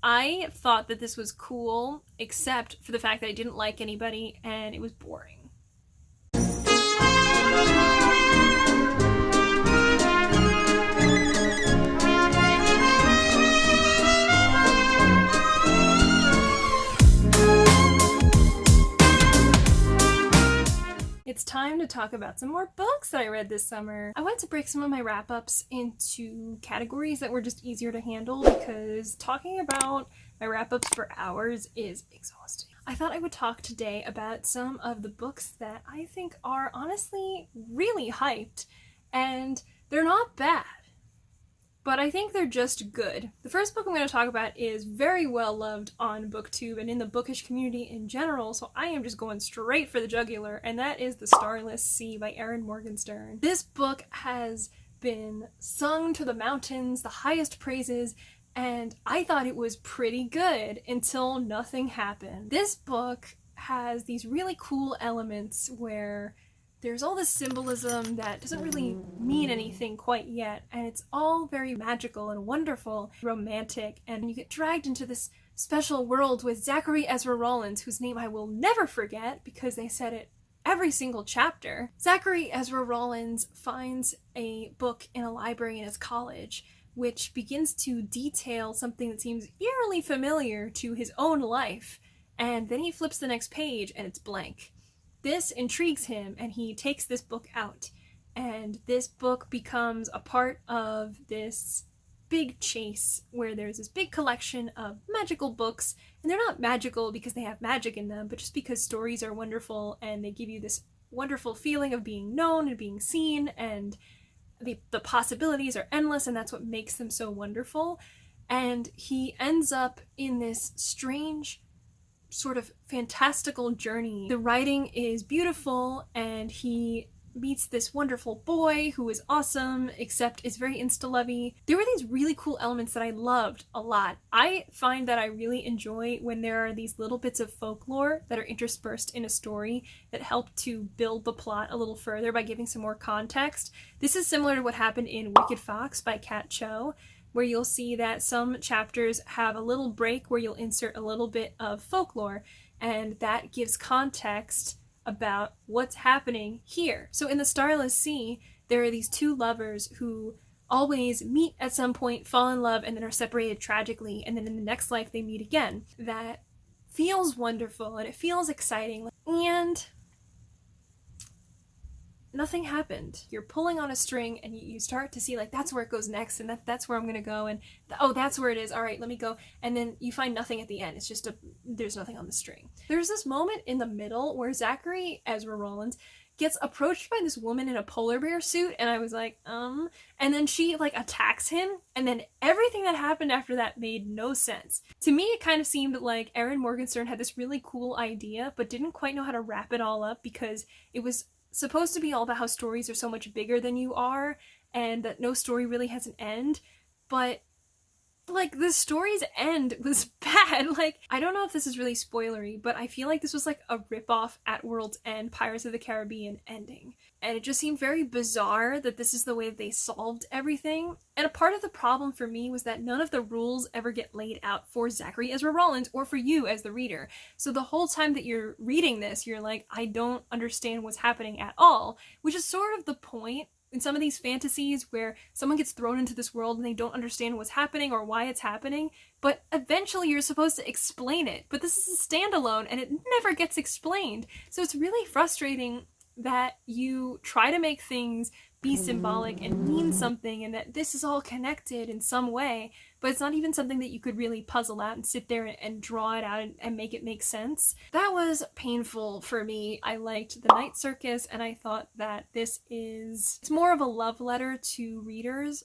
I thought that this was cool, except for the fact that I didn't like anybody and it was boring. It's time to talk about some more books that I read this summer. I wanted to break some of my wrap-ups into categories that were just easier to handle because talking about my wrap-ups for hours is exhausting. I thought I would talk today about some of the books that I think are honestly really hyped, and they're not bad, but I think they're just good. The first book I'm going to talk about is very well loved on Booktube and in the bookish community in general, so I am just going straight for the jugular, and that is The Starless Sea by Erin Morgenstern. This book has been sung to the mountains, the highest praises, and I thought it was pretty good until nothing happened. This book has these really cool elements where there's all this symbolism that doesn't really mean anything quite yet, and it's all very magical and wonderful, romantic, and you get dragged into this special world with Zachary Ezra Rollins, whose name I will never forget because they said it every single chapter. Zachary Ezra Rollins finds a book in a library in his college which begins to detail something that seems eerily familiar to his own life, and then he flips the next page and it's blank. This intrigues him, and he takes this book out, and this book becomes a part of this big chase where there's this big collection of magical books, and they're not magical because they have magic in them, but just because stories are wonderful and they give you this wonderful feeling of being known and being seen, and the possibilities are endless, and that's what makes them so wonderful. And he ends up in this strange sort of fantastical journey. The writing is beautiful, and he meets this wonderful boy who is awesome, except is very insta-lovey. There were these really cool elements that I loved a lot. I find that I really enjoy when there are these little bits of folklore that are interspersed in a story that help to build the plot a little further by giving some more context. This is similar to what happened in Wicked Fox by Kat Cho, where you'll see that some chapters have a little break where you'll insert a little bit of folklore, and that gives context about what's happening here. So in The Starless Sea, there are these two lovers who always meet at some point, fall in love, and then are separated tragically, and then in the next life they meet again. That feels wonderful, and it feels exciting, and nothing happened. You're pulling on a string, and you start to see, like, that's where it goes next, and that's where I'm gonna go, and oh, that's where it is, all right, let me go. And then you find nothing at the end. It's just there's nothing on the string. There's this moment in the middle where Zachary Ezra Rollins gets approached by this woman in a polar bear suit, and I was like, and then she, like, attacks him, and then everything that happened after that made no sense. To me, it kind of seemed like Erin Morgenstern had this really cool idea, but didn't quite know how to wrap it all up, because it was supposed to be all about how stories are so much bigger than you are, and that no story really has an end, but like the story's end was bad. Like, I don't know if this is really spoilery, but I feel like this was like a ripoff at World's End Pirates of the Caribbean ending, and it just seemed very bizarre that this is the way that they solved everything. And a part of the problem for me was that none of the rules ever get laid out for Zachary Ezra Rollins or for you as the reader. So the whole time that you're reading this, you're like, I don't understand what's happening at all, which is sort of the point in some of these fantasies where someone gets thrown into this world and they don't understand what's happening or why it's happening, but eventually you're supposed to explain it. But this is a standalone and it never gets explained. So it's really frustrating that you try to make things be symbolic and mean something, and that this is all connected in some way, but it's not even something that you could really puzzle out and sit there and draw it out and make it make sense. That was painful for me. I liked The Night Circus, and I thought that it's more of a love letter to readers,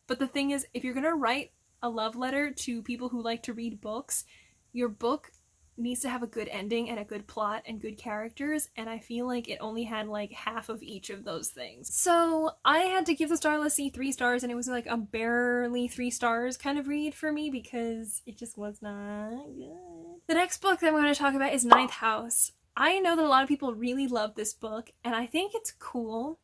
but the thing is, if you're gonna write a love letter to people who like to read books, your book needs to have a good ending and a good plot and good characters, and I feel like it only had like half of each of those things. So I had to give The Starless Sea 3 stars, and it was like a barely 3 stars kind of read for me because it just was not good. The next book that I'm going to talk about is Ninth House. I know that a lot of people really love this book, and I think it's cool,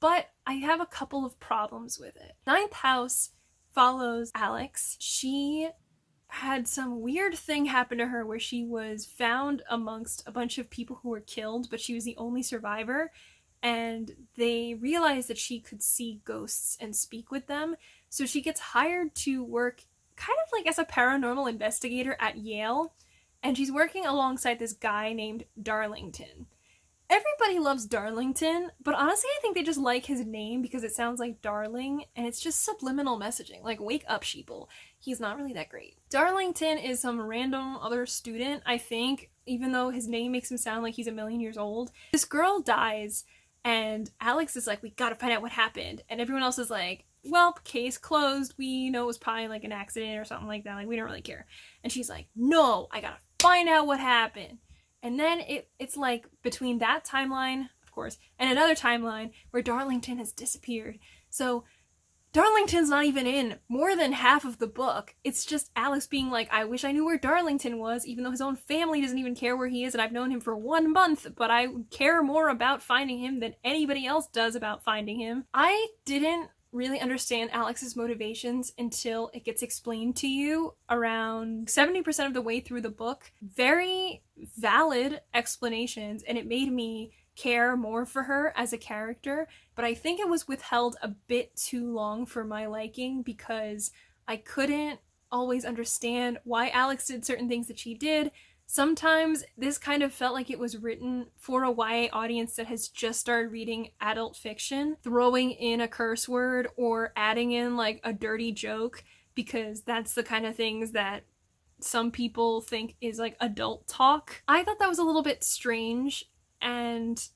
but I have a couple of problems with it. Ninth House follows Alix. She had some weird thing happen to her where she was found amongst a bunch of people who were killed, but she was the only survivor, and they realized that she could see ghosts and speak with them. So she gets hired to work kind of like as a paranormal investigator at Yale, and she's working alongside this guy named Darlington. Everybody loves Darlington, but honestly I think they just like his name because it sounds like darling, and it's just subliminal messaging, like wake up sheeple. He's not really that great. Darlington is some random other student, I think, even though his name makes him sound like he's a million years old. This girl dies, and Alix is like, we gotta find out what happened, and everyone else is like, well, case closed, we know it was probably like an accident or something like that, like we don't really care. And she's like, no, I gotta find out what happened. And then it's like between that timeline, of course, and another timeline where Darlington has disappeared. So Darlington's not even in more than half of the book. It's just Alix being like, I wish I knew where Darlington was, even though his own family doesn't even care where he is, and I've known him for 1 month, but I care more about finding him than anybody else does about finding him. I didn't really understand Alix's motivations until it gets explained to you around 70% of the way through the book. Very valid explanations, and it made me care more for her as a character, but I think it was withheld a bit too long for my liking because I couldn't always understand why Alix did certain things that she did. Sometimes this kind of felt like it was written for a YA audience that has just started reading adult fiction, throwing in a curse word or adding in like a dirty joke, because that's the kind of things that some people think is like adult talk. I thought that was a little bit strange and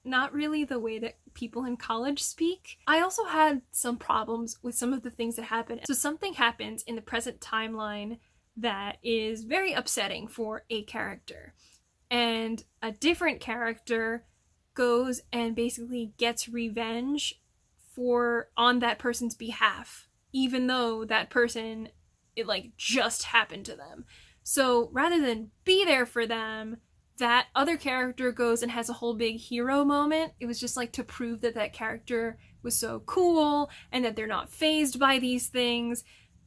not really the way that people in college speak. I also had some problems with some of the things that happened. So something happens in the present timeline that is very upsetting for a character, and a different character goes and basically gets revenge on that person's behalf, even though that person, it like just happened to them. So rather than be there for them, that other character goes and has a whole big hero moment. It was just like to prove that that character was so cool and that they're not fazed by these things.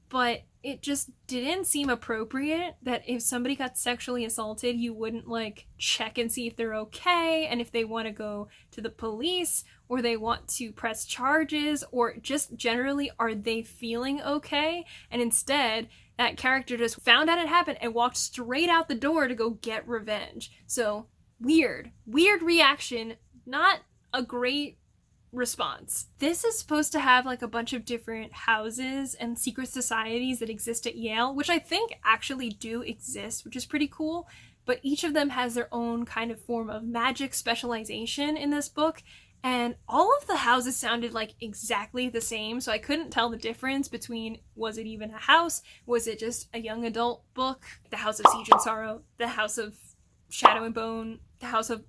But it just didn't seem appropriate that if somebody got sexually assaulted, you wouldn't like check and see if they're okay, and if they want to go to the police or they want to press charges, or just generally are they feeling okay. And instead that character just found out it happened and walked straight out the door to go get revenge. So weird reaction, not a great response. This is supposed to have like a bunch of different houses and secret societies that exist at Yale, which I think actually do exist, which is pretty cool, but each of them has their own kind of form of magic specialization in this book, and all of the houses sounded like exactly the same, so I couldn't tell the difference between, was it even a house, was it just a young adult book, the House of Siege and Sorrow, the House of Shadow and Bone, the House of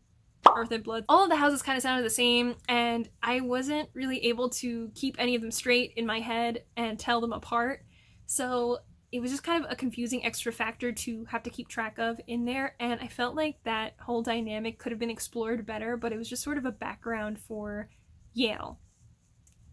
Earth and Blood. All of the houses kind of sounded the same, and I wasn't really able to keep any of them straight in my head and tell them apart. So it was just kind of a confusing extra factor to have to keep track of in there, and I felt like that whole dynamic could have been explored better, but it was just sort of a background for Yale.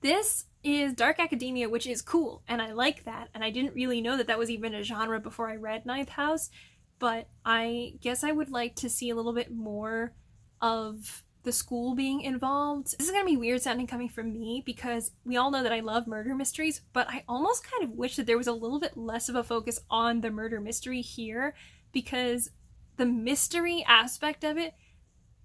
This is dark academia, which is cool, and I like that, and I didn't really know that that was even a genre before I read Ninth House, but I guess I would like to see a little bit more of the school being involved. This is gonna be weird sounding coming from me because we all know that I love murder mysteries, but I almost kind of wish that there was a little bit less of a focus on the murder mystery here, because the mystery aspect of it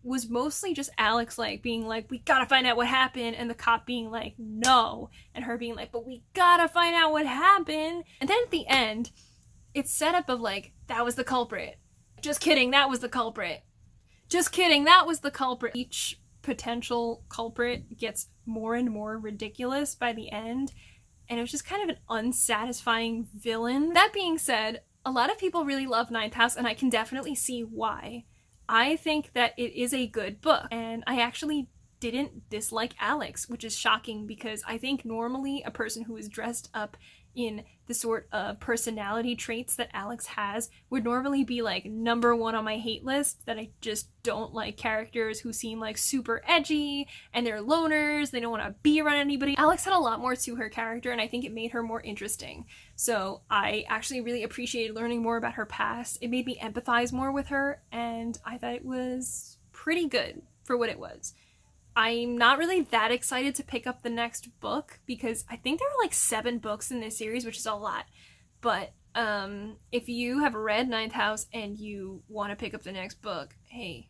was mostly just Alix like being like, we gotta find out what happened, and the cop being like, no, and her being like, but we gotta find out what happened. And then at the end, it's set up of like, that was the culprit. Just kidding, that was the culprit. Just kidding, that was the culprit. Each potential culprit gets more and more ridiculous by the end, and it was just kind of an unsatisfying villain. That being said, a lot of people really love Ninth House, and I can definitely see why. I think that it is a good book, and I actually didn't dislike Alix, which is shocking because I think normally a person who is dressed up in the sort of personality traits that Alix has would normally be like number one on my hate list, that I just don't like characters who seem like super edgy and they're loners, they don't want to be around anybody. Alix had a lot more to her character, and I think it made her more interesting. So I actually really appreciated learning more about her past. It made me empathize more with her, and I thought it was pretty good for what it was. I'm not really that excited to pick up the next book because I think there are like 7 books in this series, which is a lot. But if you have read Ninth House and you want to pick up the next book, hey,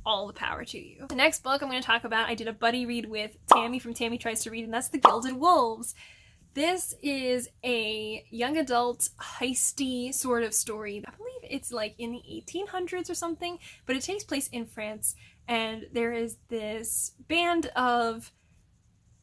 all the power to you. The next book I'm going to talk about, I did a buddy read with Tammy from Tammy Tries to Read, and that's The Gilded Wolves. This is a young adult heisty sort of story. I believe it's like in the 1800s or something, but it takes place in France. And there is this band of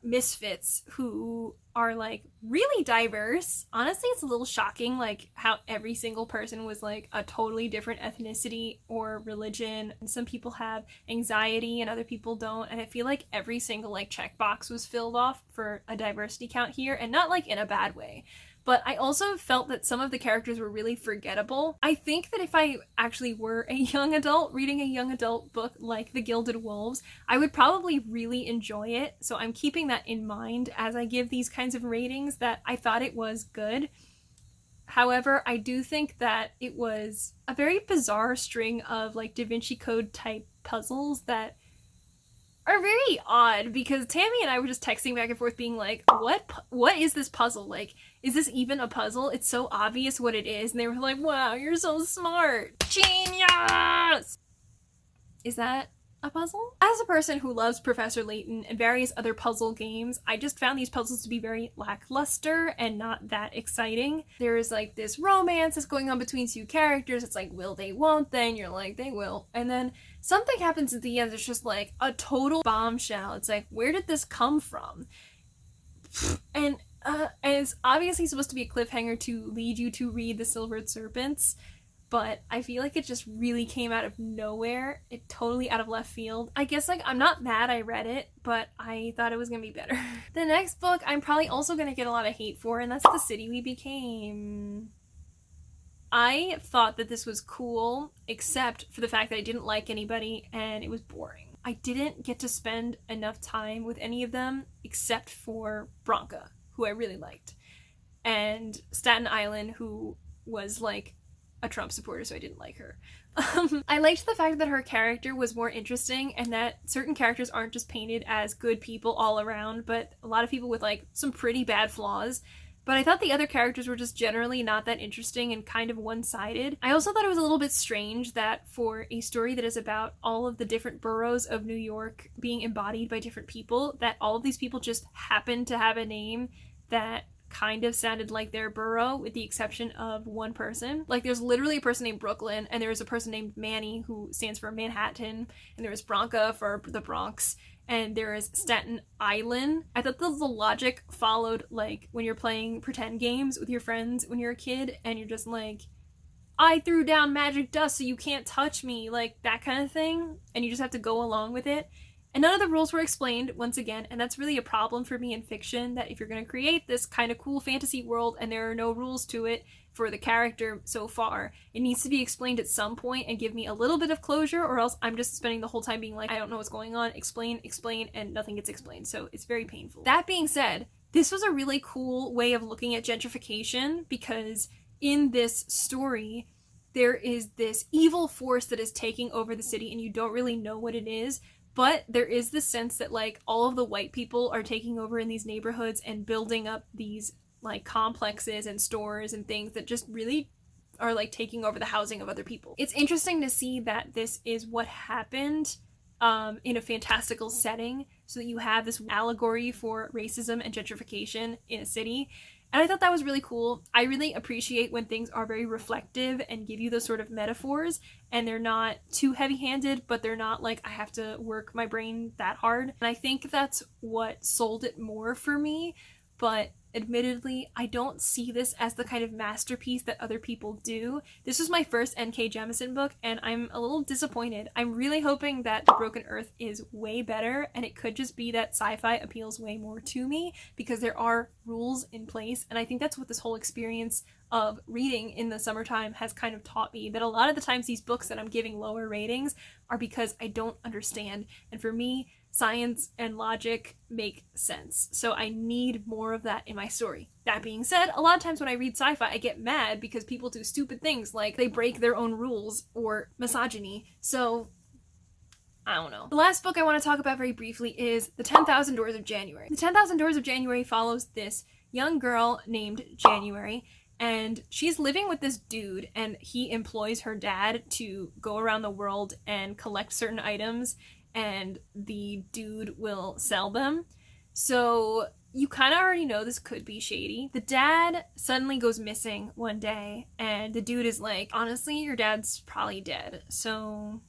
misfits who are like really diverse. Honestly, it's a little shocking like how every single person was like a totally different ethnicity or religion. And some people have anxiety and other people don't. And I feel like every single like checkbox was filled off for a diversity count here, and not like in a bad way. But I also felt that some of the characters were really forgettable. I think that if I actually were a young adult reading a young adult book like The Gilded Wolves, I would probably really enjoy it. So I'm keeping that in mind as I give these kinds of ratings, that I thought it was good. However, I do think that it was a very bizarre string of like Da Vinci Code type puzzles that are very odd, because Tammy and I were just texting back and forth being like, what is this puzzle? Like, is this even a puzzle? It's so obvious what it is. And they were like, wow, you're so smart. Genius! Is that a puzzle? As a person who loves Professor Layton and various other puzzle games, I just found these puzzles to be very lackluster and not that exciting. There is like this romance that's going on between 2 characters. It's like, will they, won't they? And you're like, they will. And then something happens at the end. It's just like a total bombshell. It's like, where did this come from? And it's obviously supposed to be a cliffhanger to lead you to read The Silvered Serpents, but I feel like it just really came out of nowhere. It totally out of left field. I guess like I'm not mad I read it, but I thought it was gonna be better. The next book I'm probably also gonna get a lot of hate for, and that's The City We Became. I thought that this was cool, except for the fact that I didn't like anybody and it was boring. I didn't get to spend enough time with any of them except for Bronca, who I really liked, and Staten Island, who was like a Trump supporter, so I didn't like her. I liked the fact that her character was more interesting, and that certain characters aren't just painted as good people all around, but a lot of people with like some pretty bad flaws. But I thought the other characters were just generally not that interesting and kind of one-sided. I also thought it was a little bit strange that for a story that is about all of the different boroughs of New York being embodied by different people, that all of these people just happen to have a name that kind of sounded like their borough, with the exception of one person. Like, there's literally a person named Brooklyn, and there's a person named Manny, who stands for Manhattan, and there was Bronca for the Bronx, and there is Staten Island. I thought the logic followed, like, when you're playing pretend games with your friends when you're a kid, and you're just like, I threw down magic dust so you can't touch me, like, that kind of thing, and you just have to go along with it. And none of the rules were explained, once again, and that's really a problem for me in fiction, that if you're going to create this kind of cool fantasy world and there are no rules to it for the character so far, it needs to be explained at some point and give me a little bit of closure, or else I'm just spending the whole time being like, I don't know what's going on, explain, and nothing gets explained, so it's very painful. That being said, this was a really cool way of looking at gentrification, because in this story, there is this evil force that is taking over the city and you don't really know what it is. But there is this sense that, like, all of the white people are taking over in these neighborhoods and building up these, like, complexes and stores and things that just really are, like, taking over the housing of other people. It's interesting to see that this is what happened in a fantastical setting, so that you have this allegory for racism and gentrification in a city. And I thought that was really cool. I really appreciate when things are very reflective and give you those sort of metaphors, and they're not too heavy-handed, but they're not like I have to work my brain that hard. And I think that's what sold it more for me, but admittedly, I don't see this as the kind of masterpiece that other people do. This was my first NK Jemisin book, and I'm a little disappointed. I'm really hoping that The Broken Earth is way better, and it could just be that sci-fi appeals way more to me because there are rules in place, and I think that's what this whole experience of reading in the summertime has kind of taught me, that a lot of the times these books that I'm giving lower ratings are because I don't understand, and for me, science and logic make sense. So I need more of that in my story. That being said, a lot of times when I read sci-fi, I get mad because people do stupid things like they break their own rules or misogyny. So I don't know. The last book I want to talk about very briefly is The 10,000 Doors of January. The 10,000 Doors of January follows this young girl named January, and she's living with this dude, and he employs her dad to go around the world and collect certain items, and the dude will sell them. So you kind of already know this could be shady. The dad suddenly goes missing one day, and the dude is like, honestly, your dad's probably dead, so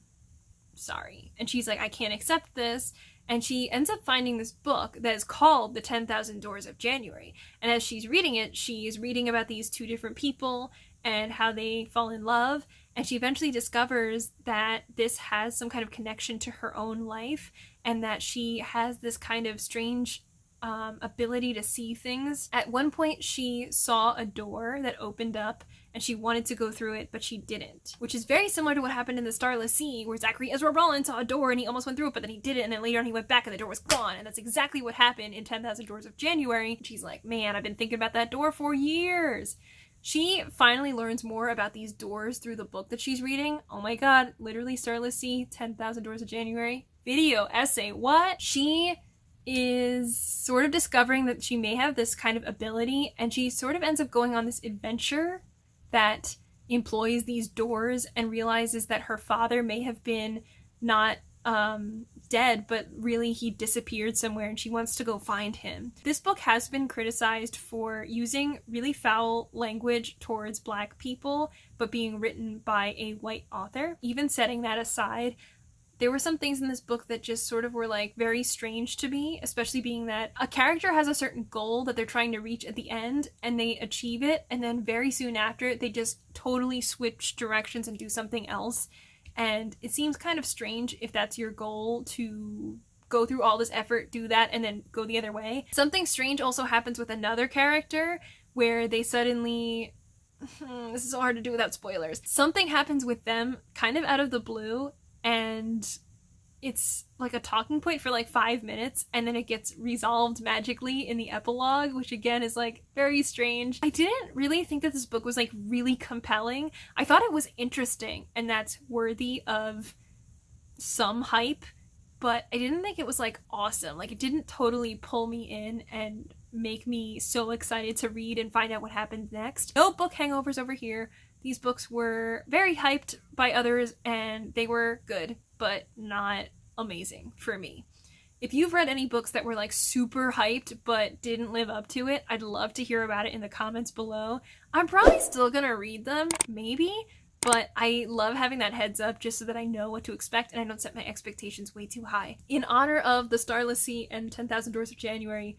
sorry. And she's like, I can't accept this. And she ends up finding this book that is called The 10,000 Doors of January. And as she's reading it, she's reading about these two different people and how they fall in love. And she eventually discovers that this has some kind of connection to her own life, and that she has this kind of strange ability to see things. At one point, she saw a door that opened up, and she wanted to go through it, but she didn't. Which is very similar to what happened in the Starless Sea, where Zachary Ezra Rollin saw a door and he almost went through it, but then he didn't, and then later on he went back and the door was gone. And that's exactly what happened in 10,000 Doors of January. And she's like, man, I've been thinking about that door for years. She finally learns more about these doors through the book that she's reading. Oh my god, literally Starless Sea, 10,000 Doors of January. Video essay, what? She is sort of discovering that she may have this kind of ability, and she sort of ends up going on this adventure that employs these doors and realizes that her father may have been not dead, but really he disappeared somewhere, and she wants to go find him. This book has been criticized for using really foul language towards Black people, but being written by a white author. Even setting that aside, there were some things in this book that just sort of were like very strange to me, especially being that a character has a certain goal that they're trying to reach at the end, and they achieve it, and then very soon after they just totally switch directions and do something else. And it seems kind of strange if that's your goal, to go through all this effort, do that, and then go the other way. Something strange also happens with another character where they suddenly... this is so hard to do without spoilers. Something happens with them kind of out of the blue, and it's like a talking point for like 5 minutes, and then it gets resolved magically in the epilogue, which again is like very strange. I didn't really think that this book was like really compelling. I thought it was interesting, and that's worthy of some hype, but I didn't think it was like awesome. Like, it didn't totally pull me in and make me so excited to read and find out what happened next. No book hangovers over here. These books were very hyped by others, and they were good, but not amazing for me. If you've read any books that were like super hyped but didn't live up to it, I'd love to hear about it in the comments below. I'm probably still gonna read them, maybe, but I love having that heads up just so that I know what to expect and I don't set my expectations way too high. In honor of the Starless Sea and 10,000 Doors of January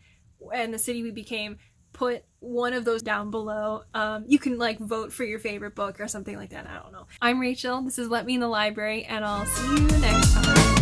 and The City We Became, put one of those down below. You can like vote for your favorite book or something like that. I don't know. I'm Rachel. This is Let Me in the Library, and I'll see you next time.